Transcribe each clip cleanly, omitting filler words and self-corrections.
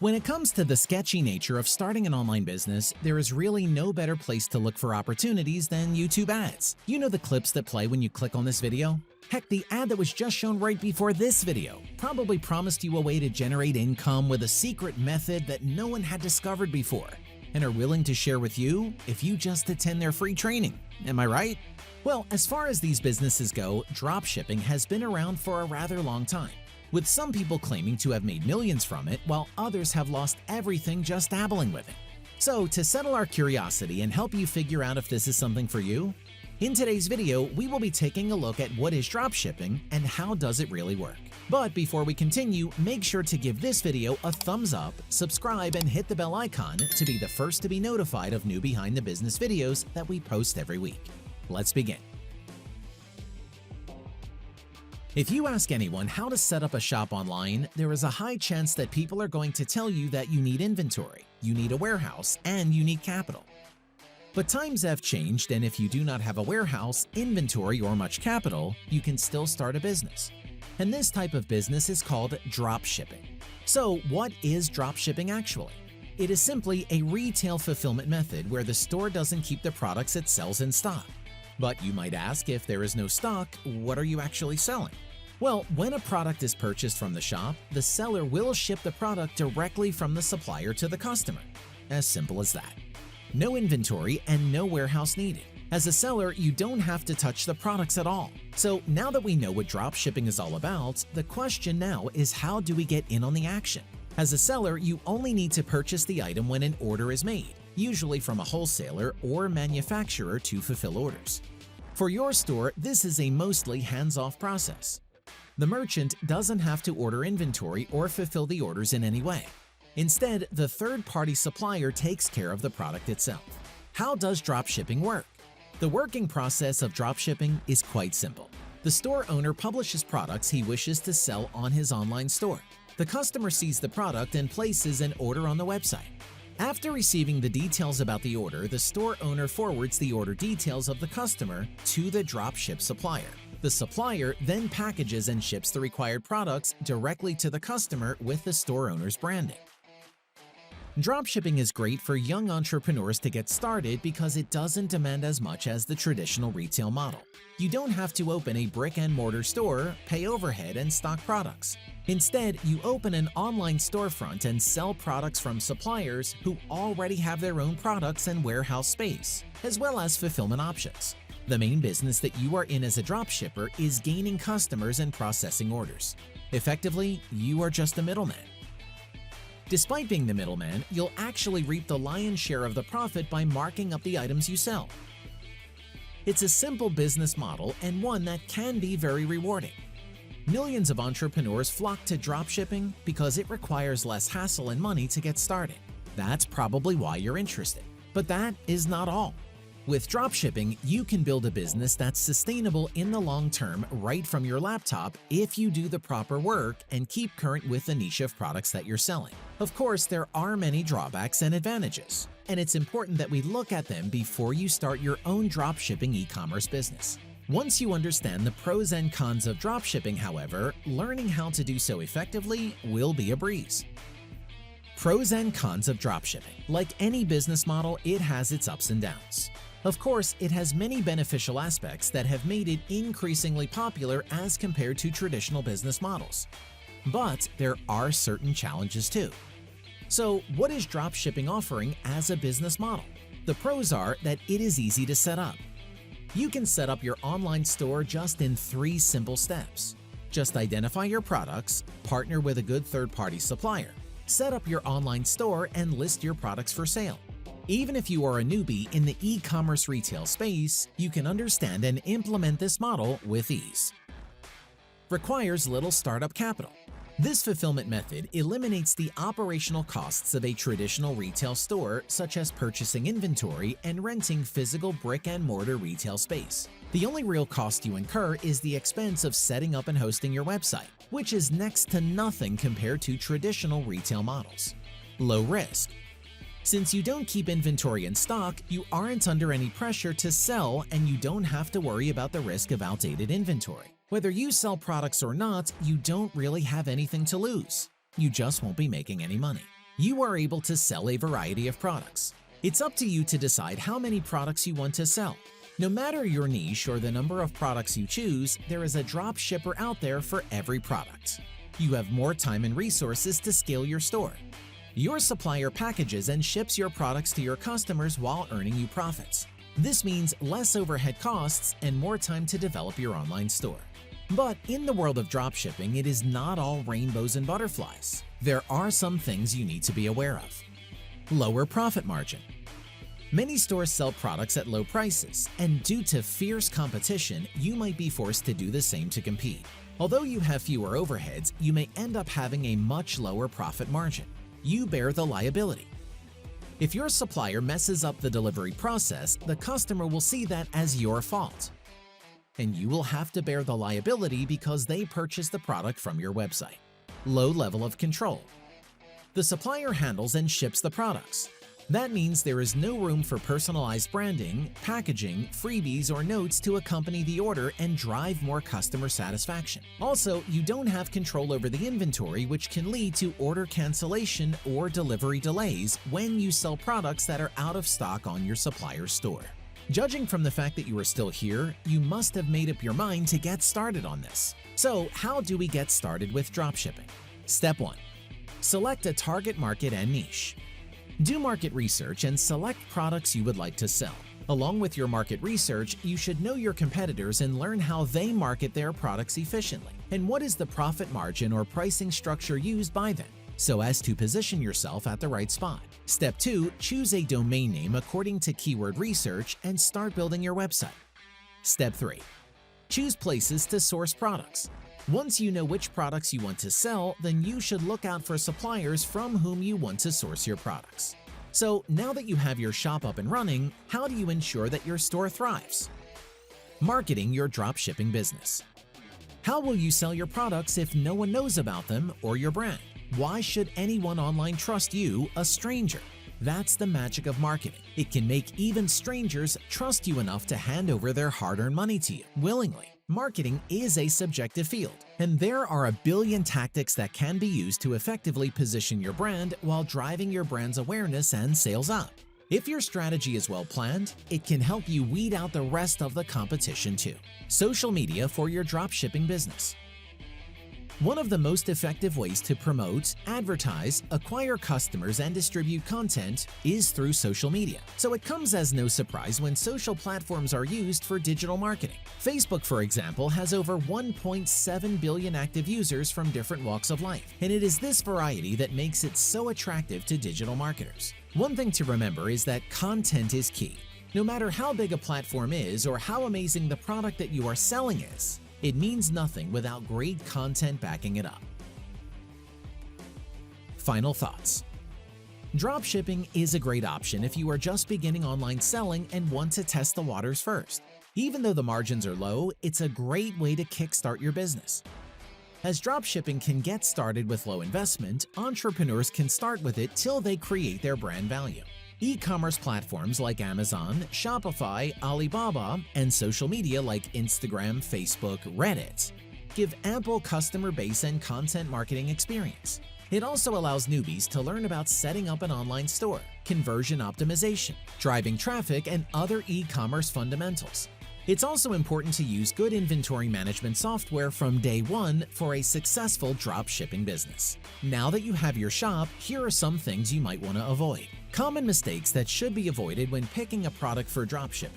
When it comes to the sketchy nature of starting an online business, there is really no better place to look for opportunities than YouTube ads. You know the clips that play when you click on this video? Heck, the ad that was just shown right before this video probably promised you a way to generate income with a secret method that no one had discovered before and are willing to share with you if you just attend their free training. Am I right? Well, as far as these businesses go, dropshipping has been around for a rather long time, with some people claiming to have made millions from it while others have lost everything just dabbling with it. So, to settle our curiosity and help you figure out if this is something for you, in today's video, we will be taking a look at what is dropshipping and how does it really work. But before we continue, make sure to give this video a thumbs up, subscribe, and hit the bell icon to be the first to be notified of new behind the business videos that we post every week. Let's begin. If you ask anyone how to set up a shop online, there is a high chance that people are going to tell you that you need inventory, you need a warehouse, and you need capital. But times have changed, and if you do not have a warehouse, inventory, or much capital, you can still start a business. And this type of business is called dropshipping. So what is dropshipping actually? It is simply a retail fulfillment method where the store doesn't keep the products it sells in stock. But you might ask, if there is no stock, what are you actually selling? Well, when a product is purchased from the shop, the seller will ship the product directly from the supplier to the customer. As simple as that. No inventory and no warehouse needed. As a seller, you don't have to touch the products at all. So now that we know what dropshipping is all about, the question now is, how do we get in on the action? As a seller, you only need to purchase the item when an order is made, usually from a wholesaler or manufacturer to fulfill orders. For your store, this is a mostly hands-off process. The merchant doesn't have to order inventory or fulfill the orders in any way. Instead, the third-party supplier takes care of the product itself. How does dropshipping work? The working process of dropshipping is quite simple. The store owner publishes products he wishes to sell on his online store. The customer sees the product and places an order on the website. After receiving the details about the order, the store owner forwards the order details of the customer to the dropship supplier. The supplier then packages and ships the required products directly to the customer with the store owner's branding. Dropshipping is great for young entrepreneurs to get started because it doesn't demand as much as the traditional retail model. You don't have to open a brick-and-mortar store, pay overhead, and stock products. Instead, you open an online storefront and sell products from suppliers who already have their own products and warehouse space, as well as fulfillment options. The main business that you are in as a dropshipper is gaining customers and processing orders. Effectively, you are just a middleman. Despite being the middleman, you'll actually reap the lion's share of the profit by marking up the items you sell. It's a simple business model and one that can be very rewarding. Millions of entrepreneurs flock to dropshipping because it requires less hassle and money to get started. That's probably why you're interested. But that is not all. With dropshipping, you can build a business that's sustainable in the long term right from your laptop if you do the proper work and keep current with the niche of products that you're selling. Of course, there are many drawbacks and advantages, and it's important that we look at them before you start your own dropshipping e-commerce business. Once you understand the pros and cons of dropshipping, however, learning how to do so effectively will be a breeze. Pros and cons of dropshipping. Like any business model, it has its ups and downs. Of course, it has many beneficial aspects that have made it increasingly popular as compared to traditional business models. But there are certain challenges too. So, what is dropshipping offering as a business model? The pros are that it is easy to set up. You can set up your online store just in 3 simple steps. Just identify your products, partner with a good third-party supplier, set up your online store, and list your products for sale. Even if you are a newbie in the e-commerce retail space, you can understand and implement this model with ease. Requires little startup capital. This fulfillment method eliminates the operational costs of a traditional retail store, such as purchasing inventory and renting physical brick-and-mortar retail space. The only real cost you incur is the expense of setting up and hosting your website, which is next to nothing compared to traditional retail models. Low risk. Since you don't keep inventory in stock, you aren't under any pressure to sell and you don't have to worry about the risk of outdated inventory. Whether you sell products or not, you don't really have anything to lose. You just won't be making any money. You are able to sell a variety of products. It's up to you to decide how many products you want to sell. No matter your niche or the number of products you choose, there is a drop shipper out there for every product. You have more time and resources to scale your store. Your supplier packages and ships your products to your customers while earning you profits. This means less overhead costs and more time to develop your online store. But in the world of dropshipping, it is not all rainbows and butterflies. There are some things you need to be aware of. Lower profit margin. Many stores sell products at low prices, and due to fierce competition, you might be forced to do the same to compete. Although you have fewer overheads, you may end up having a much lower profit margin. You bear the liability. If your supplier messes up the delivery process, the customer will see that as your fault. And you will have to bear the liability because they purchased the product from your website. Low level of control. The supplier handles and ships the products. That means there is no room for personalized branding, packaging, freebies, or notes to accompany the order and drive more customer satisfaction. Also, you don't have control over the inventory, which can lead to order cancellation or delivery delays when you sell products that are out of stock on your supplier's store. Judging from the fact that you are still here, you must have made up your mind to get started on this. So, how do we get started with dropshipping? Step 1. Select a target market and niche. Do market research and select products you would like to sell. Along with your market research, you should know your competitors and learn how they market their products efficiently, and what is the profit margin or pricing structure used by them, so as to position yourself at the right spot. Step 2. Choose a domain name according to keyword research and start building your website. Step 3. Choose places to source products. Once you know which products you want to sell, then you should look out for suppliers from whom you want to source your products. So now that you have your shop up and running, how do you ensure that your store thrives? Marketing your dropshipping business. How will you sell your products if no one knows about them or your brand? Why should anyone online trust you, a stranger? That's the magic of marketing. It can make even strangers trust you enough to hand over their hard-earned money to you willingly. Marketing is a subjective field, and there are a billion tactics that can be used to effectively position your brand while driving your brand's awareness and sales up. If your strategy is well planned, it can help you weed out the rest of the competition too. Social media for your dropshipping business. One of the most effective ways to promote, advertise, acquire customers, and distribute content is through social media. So it comes as no surprise when social platforms are used for digital marketing. Facebook, for example, has over 1.7 billion active users from different walks of life, and it is this variety that makes it so attractive to digital marketers. One thing to remember is that content is key. No matter how big a platform is or how amazing the product that you are selling is, it means nothing without great content backing it up. Final thoughts. Dropshipping is a great option if you are just beginning online selling and want to test the waters first. Even though the margins are low, it's a great way to kickstart your business. As dropshipping can get started with low investment, entrepreneurs can start with it till they create their brand value. E-commerce platforms like Amazon, Shopify, Alibaba, and social media like Instagram, Facebook, Reddit give ample customer base and content marketing experience. It also allows newbies to learn about setting up an online store, conversion optimization, driving traffic, and other e-commerce fundamentals. It's also important to use good inventory management software from day one for a successful dropshipping business. Now that you have your shop, here are some things you might want to avoid. Common mistakes that should be avoided when picking a product for dropshipping.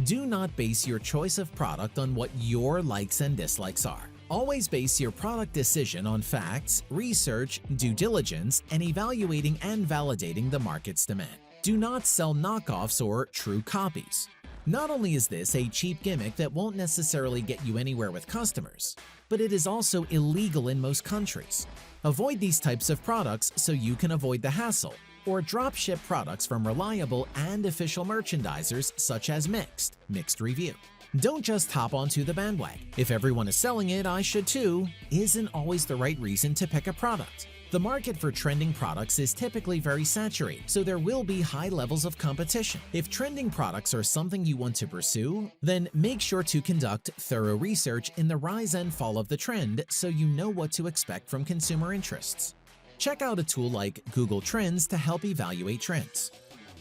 Do not base your choice of product on what your likes and dislikes are. Always base your product decision on facts, research, due diligence, and evaluating and validating the market's demand. Do not sell knockoffs or true copies. Not only is this a cheap gimmick that won't necessarily get you anywhere with customers, but it is also illegal in most countries. Avoid these types of products so you can avoid the hassle, or dropship products from reliable and official merchandisers such as Mixed Review. Don't just hop onto the bandwagon. If everyone is selling it, I should too, isn't always the right reason to pick a product. The market for trending products is typically very saturated, so there will be high levels of competition. If trending products are something you want to pursue, then make sure to conduct thorough research in the rise and fall of the trend so you know what to expect from consumer interests. Check out a tool like Google Trends to help evaluate trends.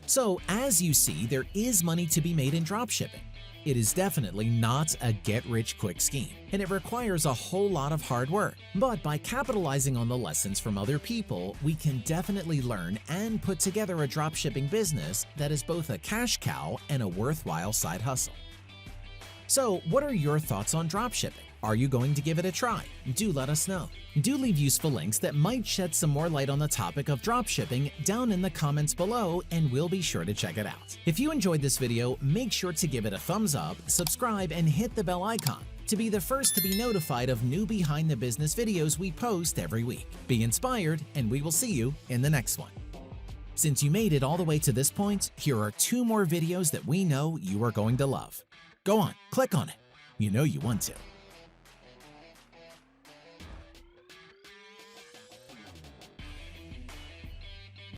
So, as you see, there is money to be made in dropshipping. It is definitely not a get-rich-quick scheme, and it requires a whole lot of hard work. But by capitalizing on the lessons from other people, we can definitely learn and put together a dropshipping business that is both a cash cow and a worthwhile side hustle. So, what are your thoughts on dropshipping? Are you going to give it a try? Do let us know. Do leave useful links that might shed some more light on the topic of dropshipping down in the comments below, and we'll be sure to check it out. If you enjoyed this video, make sure to give it a thumbs up, subscribe, and hit the bell icon to be the first to be notified of new behind the business videos we post every week. Be inspired, and we will see you in the next one. Since you made it all the way to this point, here are 2 more videos that we know you are going to love. Go on, click on it. You know you want to.